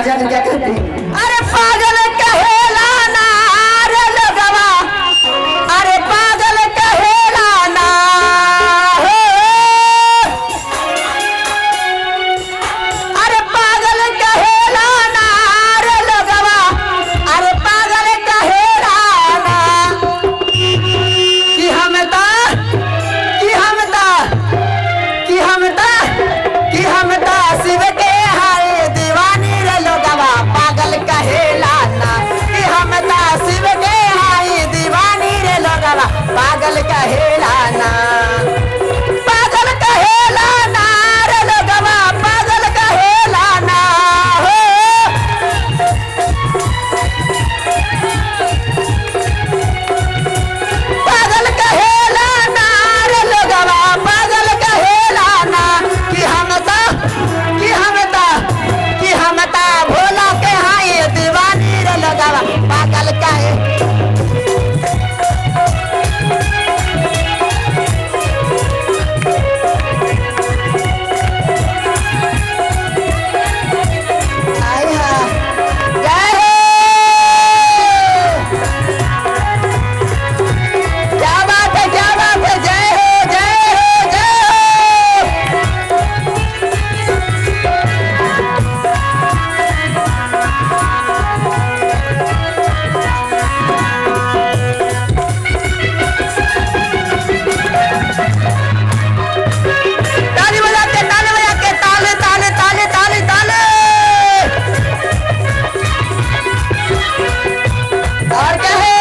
अच्छा तो क्या करते? अरे पागल कहेला ना रे लोगवा, अरे पागल कहेला ना हो, अरे पागल कहेला ना रे लोगवा, अरे पागल कहेला ना कि हम ता शिव के हाय दीवानी रे लोगवा पागल कहेला ना कि हम ता शिव के हाय दीवानी रे लोगवा पागल कहेला ना, पागल कहेला ना रे लोगवा पागल कहेला ना हो, पागल कहेला ना रे लोगवा पागल कहेला ना कि हम ता भोला के हाय दीवानी रे लोगवा पागल कहे। आई हा जय हो, क्या बात है जय हो जय हो जय हो। ताली बजा के ताले ताले ताले ताले ताले, और क्या है?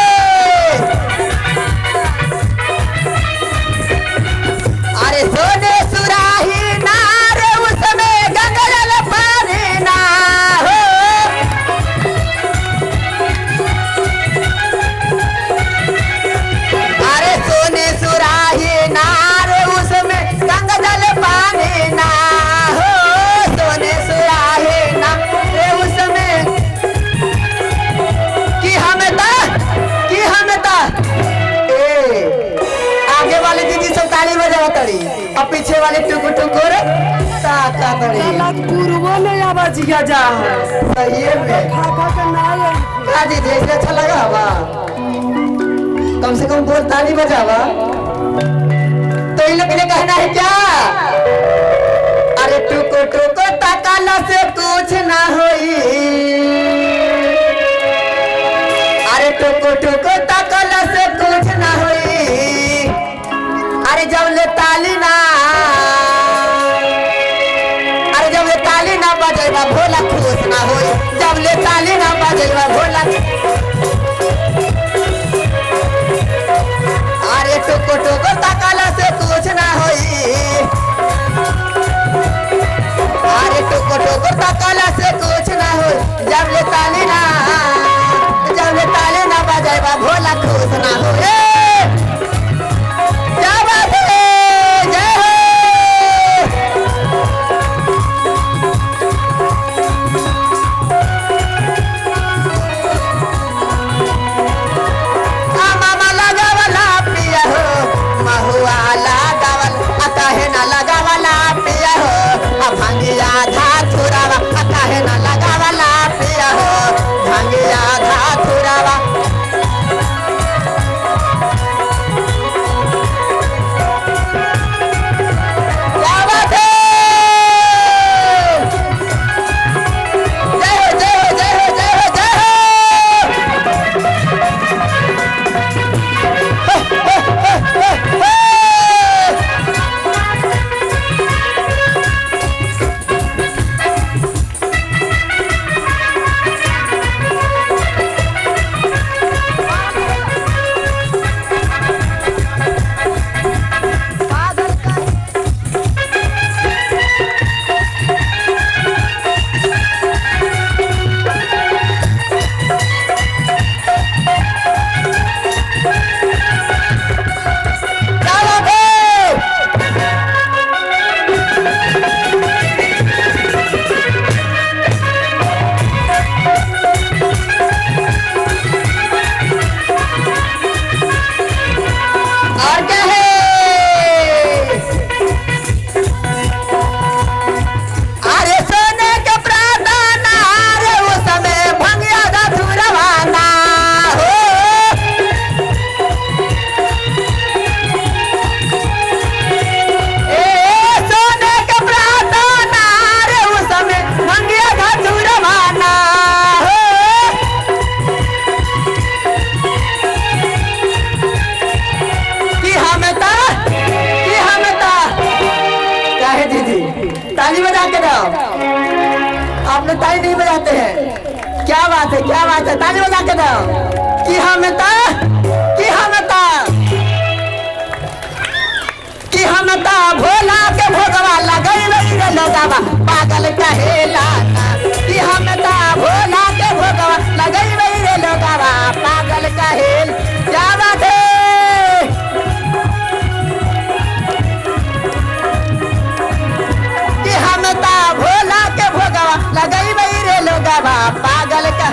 अरे सोने सुराही नार उसमें गंगल पानी ना हो, अरे सोने सुराही नार उसमें गंगल पानी ना हो, सोने सुराही नार उसमें कि हम ता आगे वाले दीदी सब ताली बजावा तड़ी और पीछे वाले टुकुर टुकुर ताता तड़ी। पूर्वो ने आवाजिया जा सही में खा के ना ये क्या दीदी इसलिए अच्छा लगा हवा, कम से कम बोल ताली बजावा। तो इन लोग ने कहना है क्या? अरे टुको टुको ताकाला से कुछ ना होई, अरे टुको टुको ताकाला से कुछ ना होई, अरे जब ले ताली ना, अरे जब ले ताली ना बजेगा भोला खुश ना होई, जब ले ताली ना बजेगा भोला। अरे टुको टुको ताकाला से कुछ ना होई, अरे टुको टुको ताकाला आप लोग ताली नहीं बजाते हैं, क्या बात है, क्या बात है, ताली बजा के दो। कि हम भोला के भोगवा लगई रे लोगवा पागल कहेला ना। कि हम भोला के भोगवा लगई रे लोगवा पागल कहेल। क्या बात है। कि हम भोला के भोगवा लगई रे लोगवा पागल का।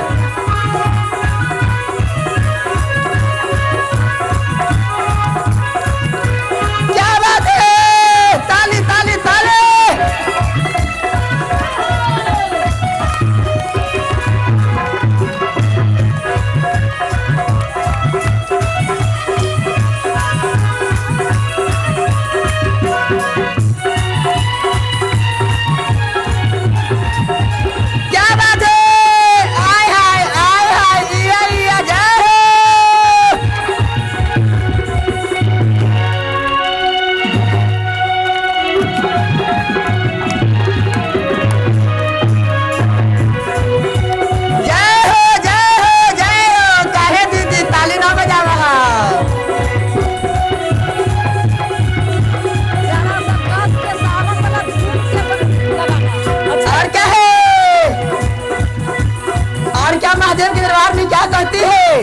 महादेव के दरबार में क्या कहती है।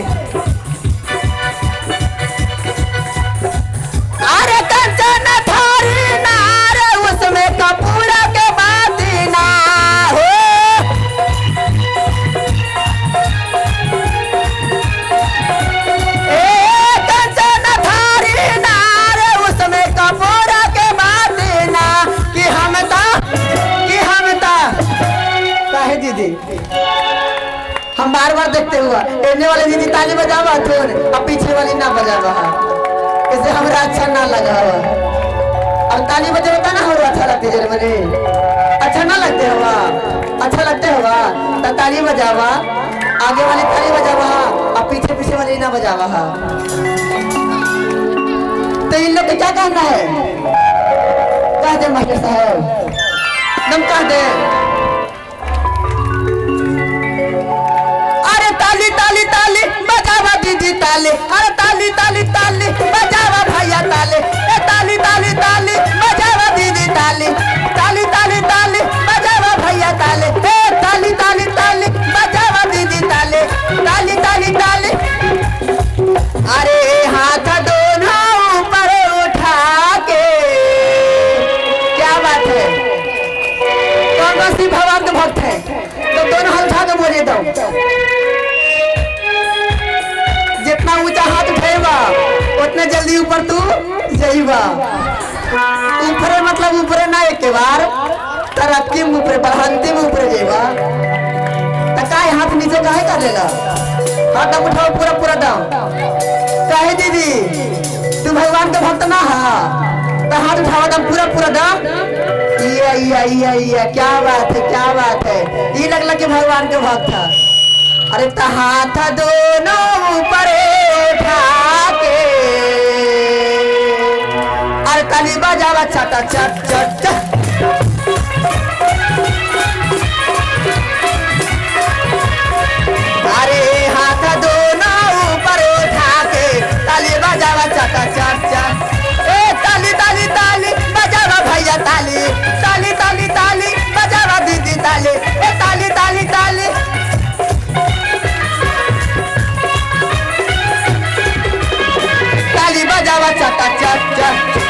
अरे कंचन थारी नार उसमें कपूर के बाती ना हो। कंचन थारी नार उसमें कपूर के बाती ना। कि हम काहे दीदी हम बार बार देखते हुआ एने वाले दीदी ताली बजावा थोन अब पीछे वाली ना बजावा, इसे हमरा अच्छा ना लगा। अब ताली बजाता ना हो अच्छा लगते जरे मरे, अच्छा ना लगते हुआ, अच्छा लगते हुआ तो ताली बजावा, आगे वाली ताली बजावा अब पीछे पीछे वाली ना बजावा। तो इन लोग को क्या कहना है, कह दे मास्टर साहब, नम कह दे। ताली ताली ताली बजावा दीदी ताली, अरे ताली ताली ताली बजावा भैया ताली। ए ताली ताली ताली बजावा दीदी ताली, ताली ताली ताली बजावा भैया ताली। ए ताली ताली ताली बजावा दीदी ताली, ताली ताली ताली। अरे हाथ दोनों ऊपर उठा के, क्या बात है। कौन सी भगवान के भक्त है तो दोनों हाथ उठा के बोले दो। जितना ऊंचा हाथ उठेगा उतने जल्दी ऊपर तू जाइबा। ऊपरे मतलब ऊपरे ना एक बार तरक्की में ऊपरे बढ़ाते में ऊपरे जाइबा। तो काहे हाथ नीचे काहे कर लेला, हाथ दम उठाओ पूरा पूरा दम। काहे दीदी तू भगवान के भक्त ना हा तो हाथ उठाओ दम पूरा पूरा दम। या क्या बात है, क्या बात है। ये लगला कि भगवान के भक्त था। अरे तो हाथ दोनों ऊपर उठा के, अरे ताली बजावा चटा चट चट चट। अरे हाथ दोनों ऊपर उठा के ताली बजावा चटा चट चट। ए ताली ताली ताली बजावा भैया ताली, ताली ताली ताली बजावा दीदी ताली। ए ताली ताली ताली ताली बजावा चटा चट चट।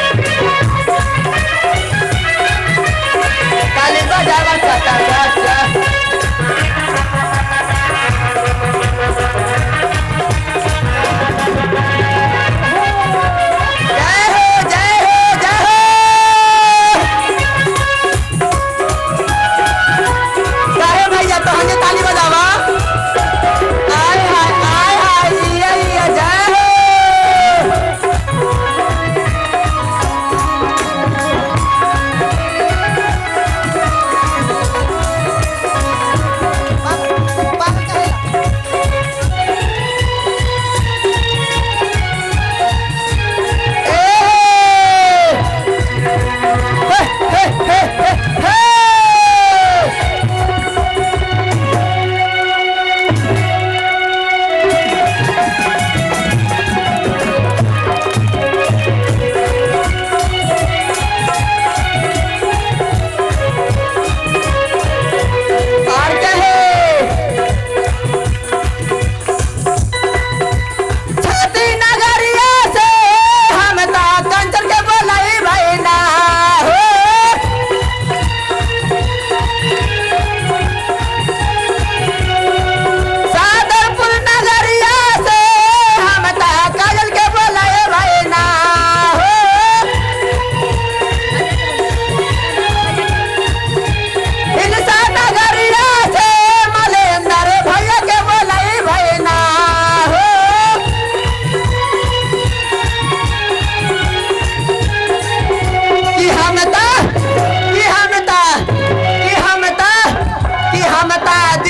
ता